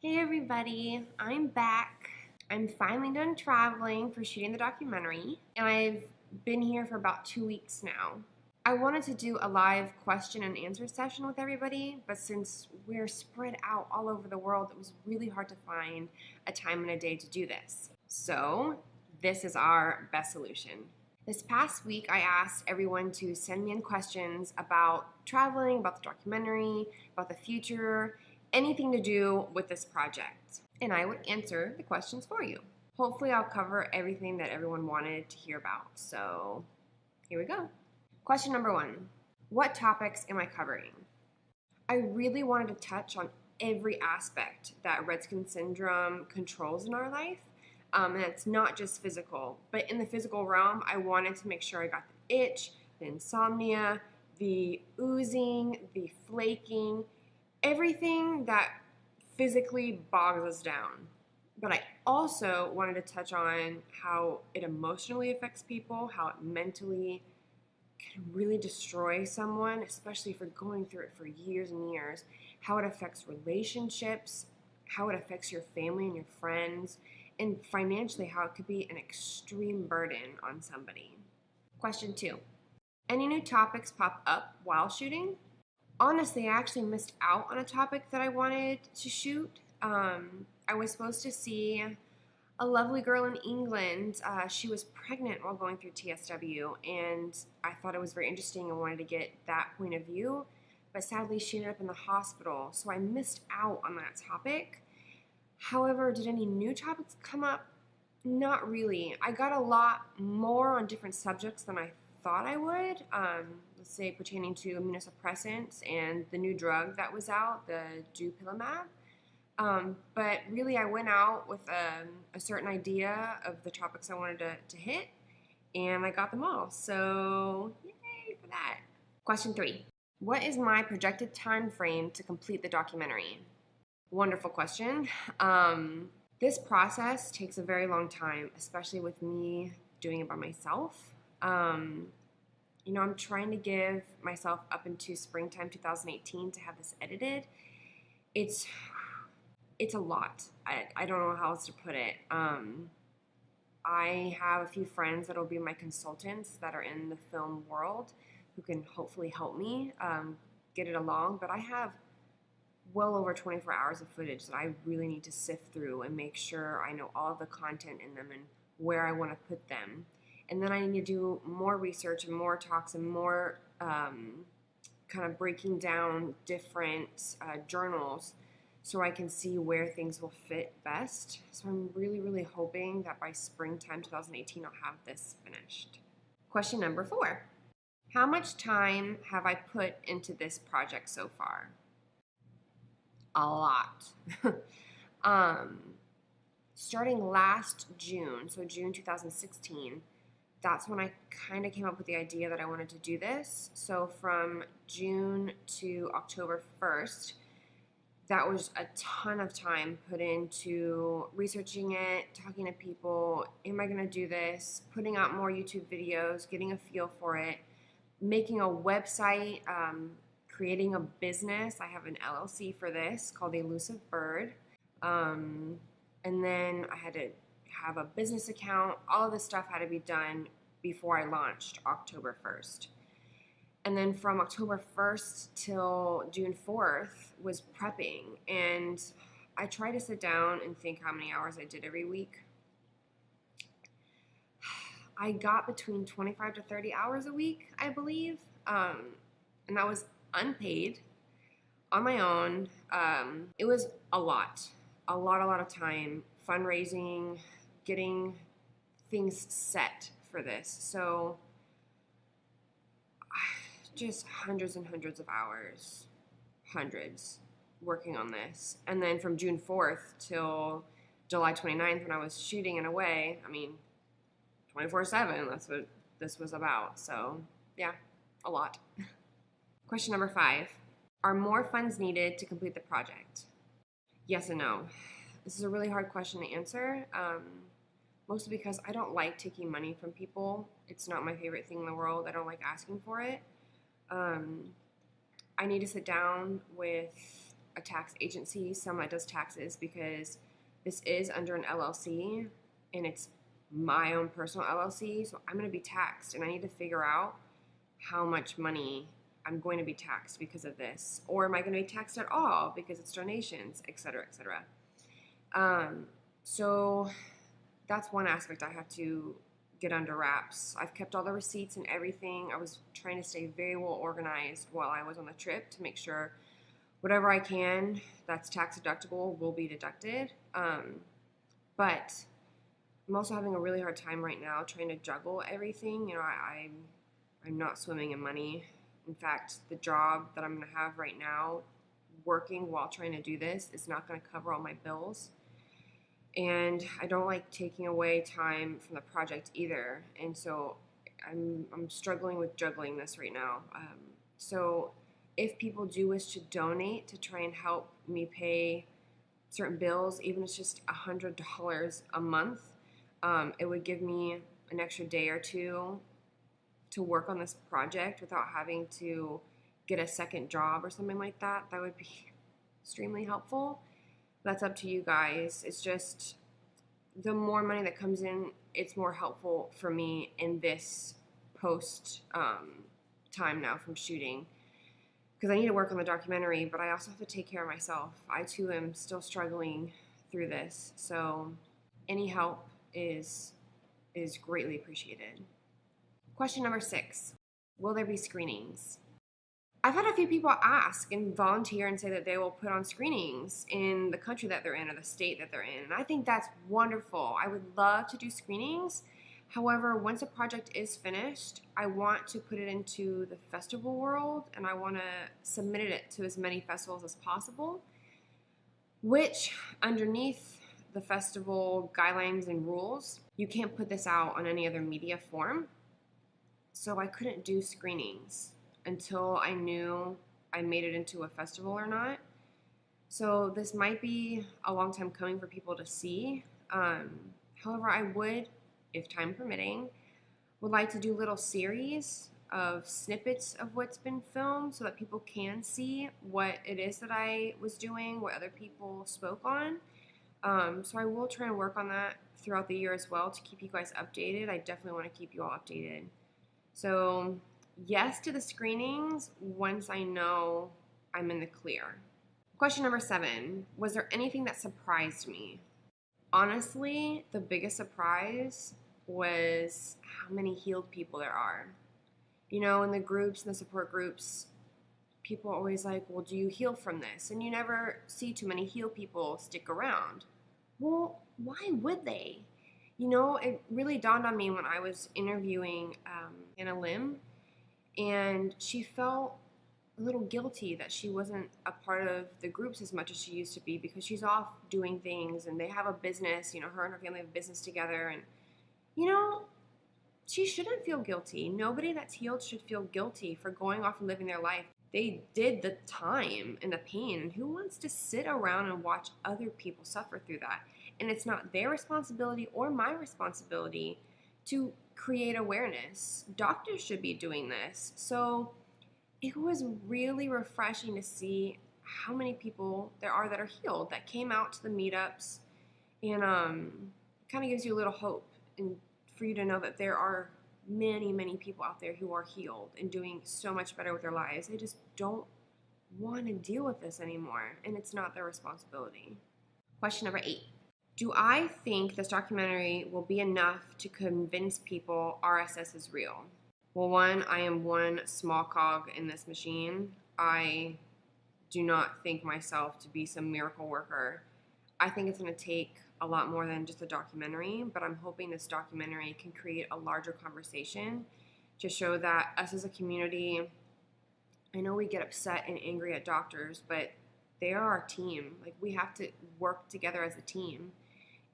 Hey everybody, I'm back. I'm finally done traveling for shooting the documentary, and I've been here for about 2 weeks now. I wanted to do a live question and answer session with everybody, but since we're spread out all over the world, it was really hard to find a time and a day to do this. So, this is our best solution. This past week, I asked everyone to send me in questions about traveling, about the documentary, about the future, anything to do with this project. And I would answer the questions for you. Hopefully, I'll cover everything that everyone wanted to hear about. So, here we go. Question number 1. What topics am I covering? I really wanted to touch on every aspect that Red Skin Syndrome controls in our life. And it's not just physical, but in the physical realm, I wanted to make sure I got the itch, the insomnia, the oozing, the flaking, everything that physically bogs us down. But I also wanted to touch on how it emotionally affects people, how it mentally can really destroy someone, especially if you're going through it for years and years, how it affects relationships, how it affects your family and your friends, and financially, how it could be an extreme burden on somebody. Question 2. Any new topics pop up while shooting? Honestly, I actually missed out on a topic that I wanted to shoot. I was supposed to see a lovely girl in England. She was pregnant while going through TSW, and I thought it was very interesting and wanted to get that point of view. But sadly, she ended up in the hospital, so I missed out on that topic. However, did any new topics come up? Not really. I got a lot more on different subjects than I thought I would. Let's say pertaining to immunosuppressants and the new drug that was out, the dupilumab. But really, I went out with a certain idea of the topics I wanted to hit, and I got them all. So, yay for that. Question 3. What is my projected time frame to complete the documentary? Wonderful question. This process takes a very long time, especially with me doing it by myself. I'm trying to give myself up into springtime 2018 to have this edited. It's a lot. I don't know how else to put it. I have a few friends that will be my consultants that are in the film world who can hopefully help me get it along, but I have well over 24 hours of footage that I really need to sift through and make sure I know all of the content in them and where I want to put them. And then I need to do more research and more talks and more kind of breaking down different journals so I can see where things will fit best. So I'm really, really hoping that by springtime 2018 I'll have this finished. Question number 4. How much time have I put into this project so far? A lot. Starting last June, so June 2016, that's when I kind of came up with the idea that I wanted to do this. So from June to October 1st, that was a ton of time put into researching it, talking to people, am I going to do this, putting out more YouTube videos, getting a feel for it, making a website, creating a business. I have an LLC for this called The Elusive Bird. And then I had to have a business account. All of this stuff had to be done before I launched October 1st. And then from October 1st till June 4th was prepping. And I try to sit down and think how many hours I did every week. I got between 25 to 30 hours a week, I believe. And that was unpaid on my own. It was a lot of time fundraising, getting things set for this. So just hundreds and hundreds of hours, working on this. And then from June 4th till July 29th when I was shooting and away, 24/7, that's what this was about. So yeah, a lot. Question number 5. Are more funds needed to complete the project? Yes and no. This is a really hard question to answer, mostly because I don't like taking money from people. It's not my favorite thing in the world. I don't like asking for it. I need to sit down with a tax agency, someone that does taxes, because this is under an LLC and it's my own personal LLC, so I'm going to be taxed, and I need to figure out how much money I'm going to be taxed because of this, or am I going to be taxed at all because it's donations, etc., etc. So that's one aspect I have to get under wraps. I've kept all the receipts and everything. I was trying to stay very well organized while I was on the trip to make sure whatever I can that's tax deductible will be deducted. But I'm also having a really hard time right now trying to juggle everything. You know, I'm not swimming in money. In fact, the job that I'm going to have right now, working while trying to do this, is not going to cover all my bills. And I don't like taking away time from the project either. And so I'm struggling with juggling this right now. So if people do wish to donate to try and help me pay certain bills, even if it's just $100 a month, it would give me an extra day or two to work on this project without having to get a second job or something like that. That would be extremely helpful. That's up to you guys. It's just the more money that comes in, it's more helpful for me in this post time now from shooting, because I need to work on the documentary, but I also have to take care of myself. I too am still struggling through this, so any help is greatly appreciated. Question number 6, will there be screenings? I've had a few people ask and volunteer and say that they will put on screenings in the country that they're in or the state that they're in, and I think that's wonderful. I would love to do screenings. However, once a project is finished, I want to put it into the festival world, and I want to submit it to as many festivals as possible, which underneath the festival guidelines and rules, you can't put this out on any other media form. So I couldn't do screenings until I knew I made it into a festival or not. So this might be a long time coming for people to see. However, I would, if time permitting, would like to do little series of snippets of what's been filmed so that people can see what it is that I was doing, what other people spoke on. So I will try and work on that throughout the year as well to keep you guys updated. I definitely want to keep you all updated. So yes to the screenings once I know I'm in the clear. Question number 7, was there anything that surprised me? Honestly, the biggest surprise was how many healed people there are. You know, in the groups, in the support groups, people are always like, well, do you heal from this? And you never see too many healed people stick around. Well, why would they? You know, it really dawned on me when I was interviewing Anna Lim, and she felt a little guilty that she wasn't a part of the groups as much as she used to be, because she's off doing things and they have a business, you know, her and her family have a business together, and, you know, she shouldn't feel guilty. Nobody that's healed should feel guilty for going off and living their life. They did the time and the pain, and who wants to sit around and watch other people suffer through that? And it's not their responsibility or my responsibility to create awareness. Doctors should be doing this. So it was really refreshing to see how many people there are that are healed, that came out to the meetups, and kind of gives you a little hope, and for you to know that there are many, many people out there who are healed and doing so much better with their lives. They just don't want to deal with this anymore, and it's not their responsibility. Question number 8. Do I think this documentary will be enough to convince people RSS is real? Well, one, I am one small cog in this machine. I do not think myself to be some miracle worker. I think it's going to take a lot more than just a documentary, but I'm hoping this documentary can create a larger conversation to show that us as a community, I know we get upset and angry at doctors, but they are our team. Like, we have to work together as a team.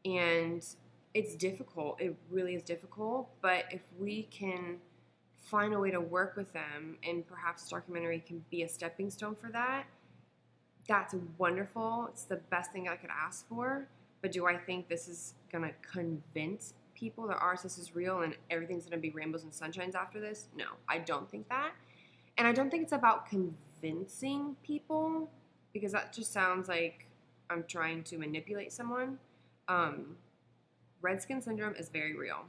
And it's difficult. It really is difficult. But if we can find a way to work with them, and perhaps this documentary can be a stepping stone for that, that's wonderful. It's the best thing I could ask for. But do I think this is going to convince people that RSS is real and everything's going to be rainbows and sunshines after this? No, I don't think that. And I don't think it's about convincing people. because that just sounds like I'm trying to manipulate someone. Red skin syndrome is very real.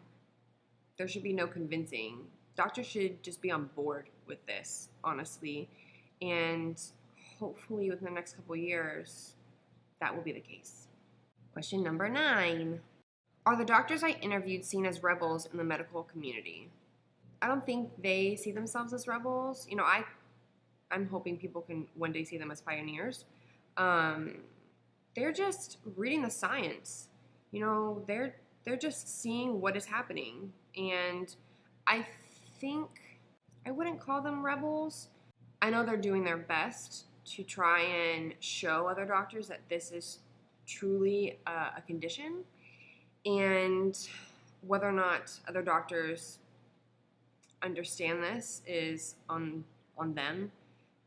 There should be no convincing. Doctors should just be on board with this, honestly. And hopefully within the next couple of years, that will be the case. Question number 9. Are the doctors I interviewed seen as rebels in the medical community? I don't think they see themselves as rebels. I'm hoping people can one day see them as pioneers. They're just reading the science. They're just seeing what is happening. And I think I wouldn't call them rebels. I know they're doing their best to try and show other doctors that this is truly a condition. And whether or not other doctors understand this is on them.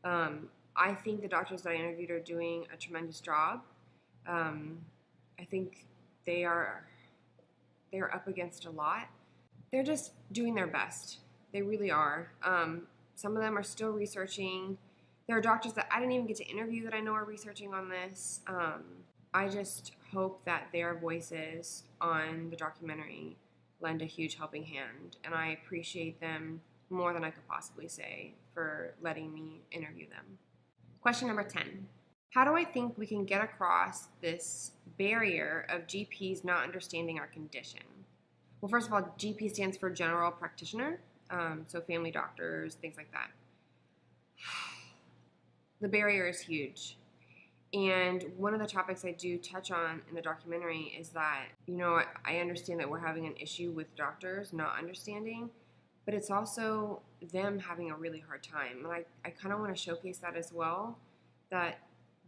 I think the doctors that I interviewed are doing a tremendous job. I think they are up against a lot. They're just doing their best. They really are. Some of them are still researching. There are doctors that I didn't even get to interview that I know are researching on this. I just hope that their voices on the documentary lend a huge helping hand, and I appreciate them more than I could possibly say for letting me interview them. Question number 10. How do I think we can get across this barrier of GPs not understanding our condition? Well, first of all, GP stands for general practitioner, so family doctors, things like that. The barrier is huge. And one of the topics I do touch on in the documentary is that, I understand that we're having an issue with doctors not understanding, but it's also them having a really hard time. And I kind of want to showcase that as well, that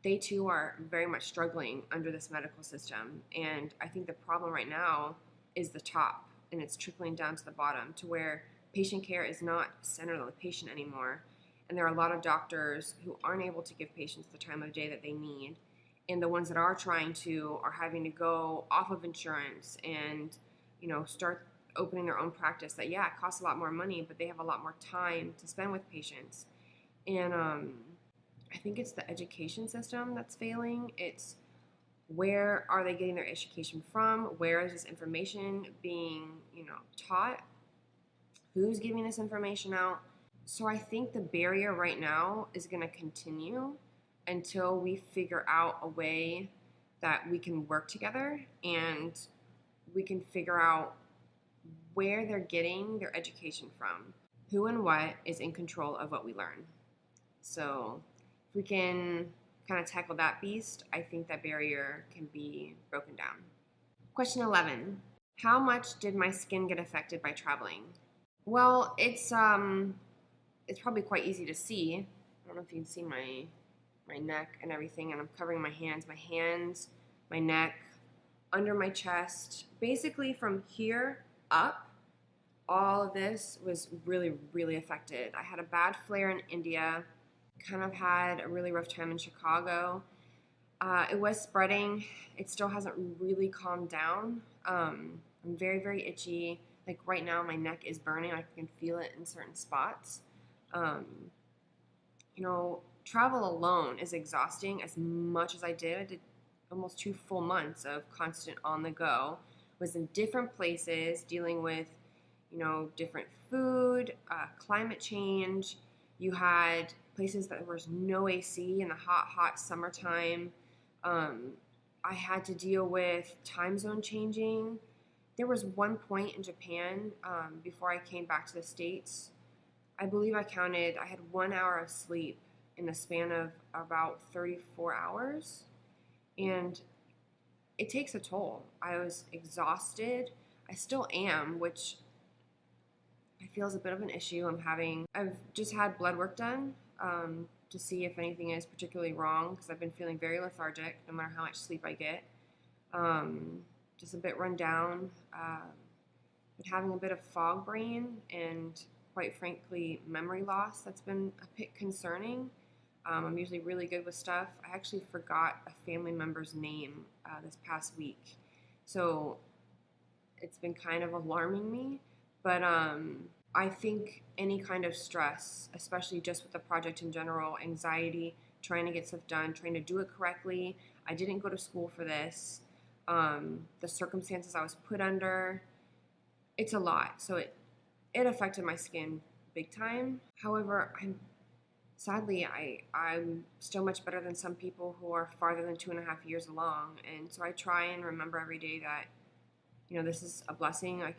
they too are very much struggling under this medical system. And I think the problem right now is the top, and it's trickling down to the bottom to where patient care is not centered on the patient anymore. And there are a lot of doctors who aren't able to give patients the time of day that they need. And the ones that are trying to are having to go off of insurance and, start opening their own practice that, it costs a lot more money, but they have a lot more time to spend with patients. And I think it's the education system that's failing. It's where are they getting their education from? Where is this information being, taught? Who's giving this information out? So I think the barrier right now is going to continue until we figure out a way that we can work together and we can figure out where they're getting their education from. Who and what is in control of what we learn. So if we can kind of tackle that beast, I think that barrier can be broken down. Question 11. How much did my skin get affected by traveling? Well, it's probably quite easy to see. I don't know if you can see my neck and everything, and I'm covering my hands, my neck, under my chest. Basically from here up, all of this was really, really affected. I had a bad flare in India, kind of had a really rough time in Chicago. It was spreading. It still hasn't really calmed down. I'm very, very itchy. Like right now, my neck is burning. I can feel it in certain spots. Travel alone is exhausting as much as I did. I did almost 2 full months of constant on the go. Was in different places dealing with, different food, climate change. You had places that there was no AC in the hot, hot summertime. I had to deal with time zone changing. There was one point in Japan before I came back to the States. I believe I had 1 hour of sleep in the span of about 34 hours. And it takes a toll. I was exhausted. I still am, which I feel is a bit of an issue. I've just had blood work done to see if anything is particularly wrong because I've been feeling very lethargic no matter how much sleep I get. Just a bit run down. Been having a bit of fog brain and quite frankly memory loss that's been a bit concerning. I'm usually really good with stuff. I actually forgot a family member's name this past week. So it's been kind of alarming me. But I think any kind of stress, especially just with the project in general, anxiety, trying to get stuff done, trying to do it correctly. I didn't go to school for this. The circumstances I was put under, it's a lot. So it affected my skin big time. However, sadly, I'm still much better than some people who are farther than 2.5 years along. And so I try and remember every day that, this is a blessing. I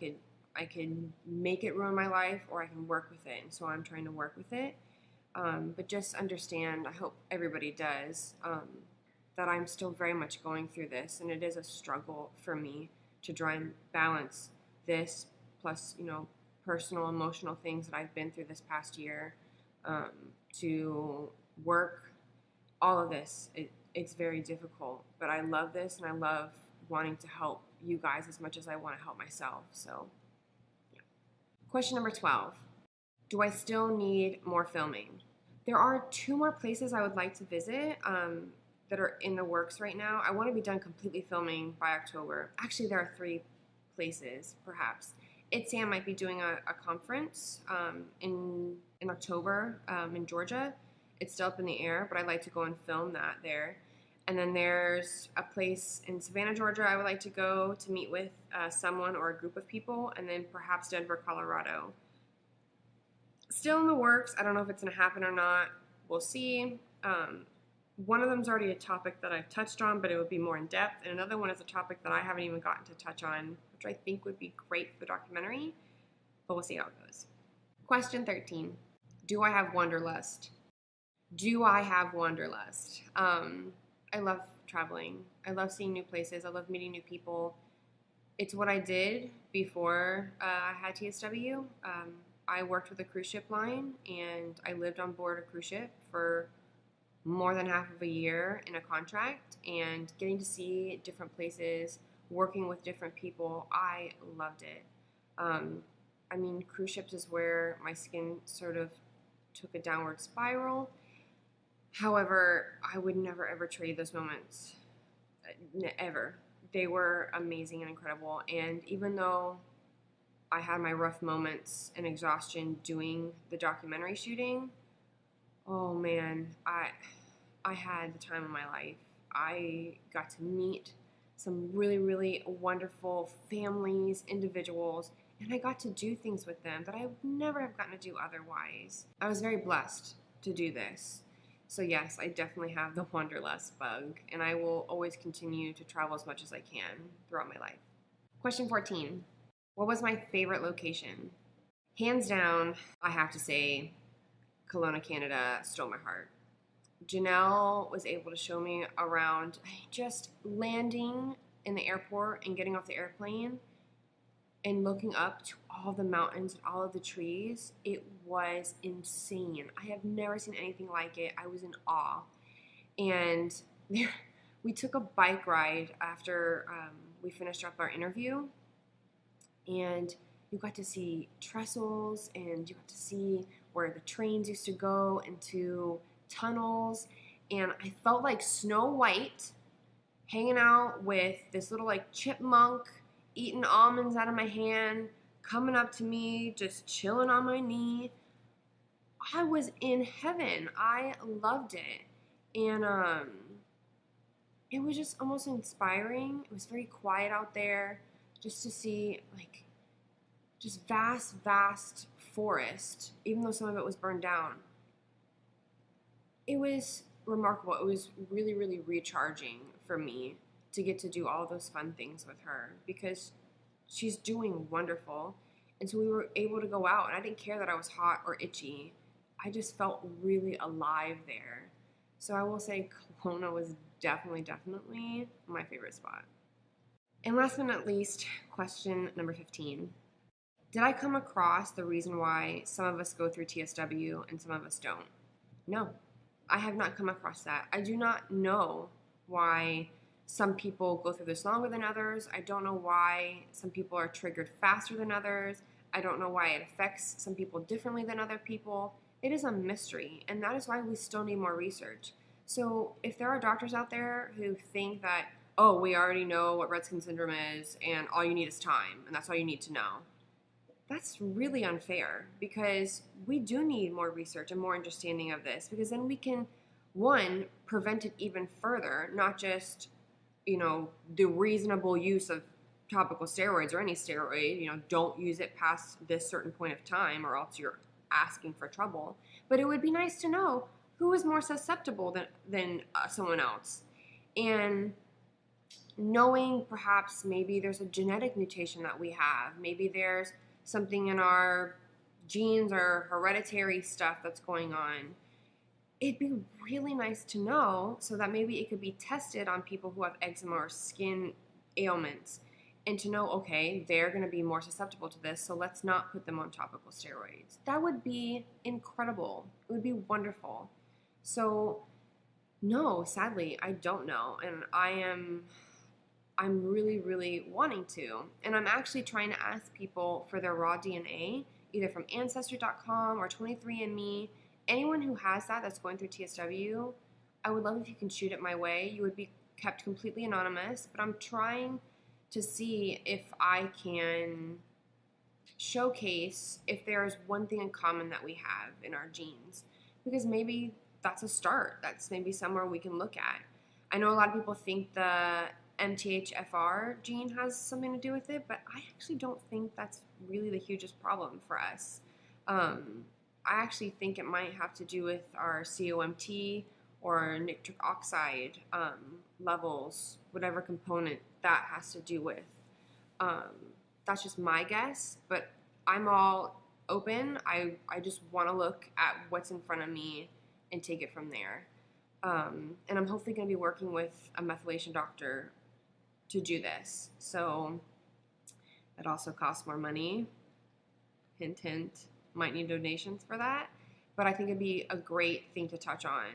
could make it ruin my life, or I can work with it. And so I'm trying to work with it. But just understand, I hope everybody does, that I'm still very much going through this. And it is a struggle for me to try and balance this plus, personal, emotional things that I've been through this past year, to work, all of this. It's very difficult, but I love this, and I love wanting to help you guys as much as I want to help myself. So, yeah. Question number 12. Do I still need more filming? There are 2 more places I would like to visit that are in the works right now. I want to be done completely filming by October. Actually, there are 3 places, perhaps. Sam might be doing a conference in October in Georgia. It's still up in the air, but I'd like to go and film that there. And then there's a place in Savannah, Georgia I would like to go to meet with someone or a group of people, and then perhaps Denver, Colorado. Still in the works. I don't know if it's going to happen or not. We'll see. One of them is already a topic that I've touched on, but it would be more in depth. And another one is a topic that I haven't even gotten to touch on, which I think would be great for the documentary, but we'll see how it goes. Question 13. Do I have wanderlust? Do I have wanderlust? I love traveling. I love seeing new places. I love meeting new people. It's what I did before I had TSW. I worked with a cruise ship line, and I lived on board a cruise ship for more than half of a year in a contract, and getting to see different places, working with different people, I loved it. Cruise ships is where my skin sort of took a downward spiral. However, I would never ever trade those moments, ever. They were amazing and incredible, and even though I had my rough moments and exhaustion doing the documentary shooting, oh man, I had the time of my life. I got to meet some really, really wonderful families, individuals, and I got to do things with them that I would never have gotten to do otherwise. I was very blessed to do this. So yes, I definitely have the wanderlust bug, and I will always continue to travel as much as I can throughout my life. Question 14. What was my favorite location? Hands down, I have to say, Kelowna, Canada stole my heart. Janelle was able to show me around, just landing in the airport and getting off the airplane and looking up to all the mountains and all of the trees. It was insane. I have never seen anything like it. I was in awe. And we took a bike ride after we finished up our interview, and you got to see trestles, and you got to see where the trains used to go into tunnels, and I felt like Snow White hanging out with this little chipmunk, eating almonds out of my hand, coming up to me, just chilling on my knee. I was in heaven. I loved it. And it was just almost inspiring. It was very quiet out there, just to see just vast forest, even though some of it was burned down. It was remarkable. It was really, really recharging for me to get to do all those fun things with her, because she's doing wonderful. And so we were able to go out, and I didn't care that I was hot or itchy. I just felt really alive there. So I will say Kelowna was definitely my favorite spot. And last but not least, question number 15. Did I come across the reason why some of us go through TSW and some of us don't? No, I have not come across that. I do not know why some people go through this longer than others. I don't know why some people are triggered faster than others. I don't know why it affects some people differently than other people. It is a mystery, and that is why we still need more research. So if there are doctors out there who think that, oh, we already know what Rett syndrome is, and all you need is time, and that's all you need to know, that's really unfair, because we do need more research and more understanding of this, because then we can one, prevent it even further, not just, the reasonable use of topical steroids or any steroid, don't use it past this certain point of time or else you're asking for trouble. But it would be nice to know who is more susceptible than someone else. And knowing perhaps maybe there's a genetic mutation that we have, maybe there's something in our genes or hereditary stuff that's going on. It'd be really nice to know so that maybe it could be tested on people who have eczema or skin ailments and to know, okay, they're going to be more susceptible to this, so let's not put them on topical steroids. That would be incredible. It would be wonderful. So, no, sadly, I don't know, and I'm really, really wanting to. And I'm actually trying to ask people for their raw DNA, either from Ancestry.com or 23andMe. Anyone who has that's going through TSW, I would love if you can shoot it my way. You would be kept completely anonymous, but I'm trying to see if I can showcase if there's one thing in common that we have in our genes, because maybe that's a start. That's maybe somewhere we can look at. I know a lot of people think the MTHFR gene has something to do with it, but I actually don't think that's really the hugest problem for us. I actually think it might have to do with our COMT or nitric oxide levels, whatever component that has to do with. That's just my guess, but I'm all open. I just want to look at what's in front of me and take it from there. And I'm hopefully going to be working with a methylation doctor to do this. So it also costs more money. Hint, hint. Might need donations for that. But I think it'd be a great thing to touch on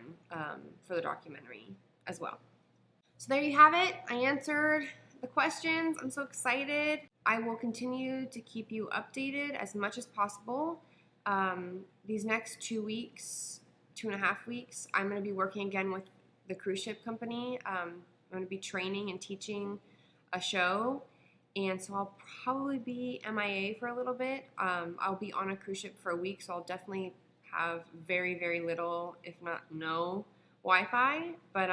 for the documentary as well. So there you have it. I answered the questions. I'm so excited. I will continue to keep you updated as much as possible. These next 2 weeks, 2.5 weeks, I'm going to be working again with the cruise ship company. I'm going to be training and teaching a show, and so I'll probably be MIA for a little bit. I'll be on a cruise ship for a week, so I'll definitely have very, very little, if not no, Wi-Fi, but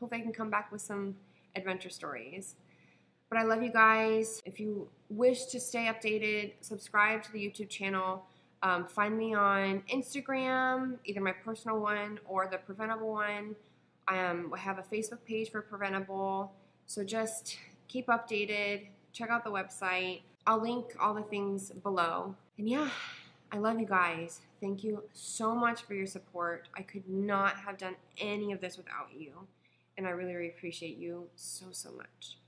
hopefully I can come back with some adventure stories. But I love you guys. If you wish to stay updated, subscribe to the YouTube channel. Find me on Instagram, either my personal one or the Preventable one. I have a Facebook page for Preventable, so just keep updated. Check out the website. I'll link all the things below. And yeah, I love you guys. Thank you so much for your support. I could not have done any of this without you. And I really, really appreciate you so, so much.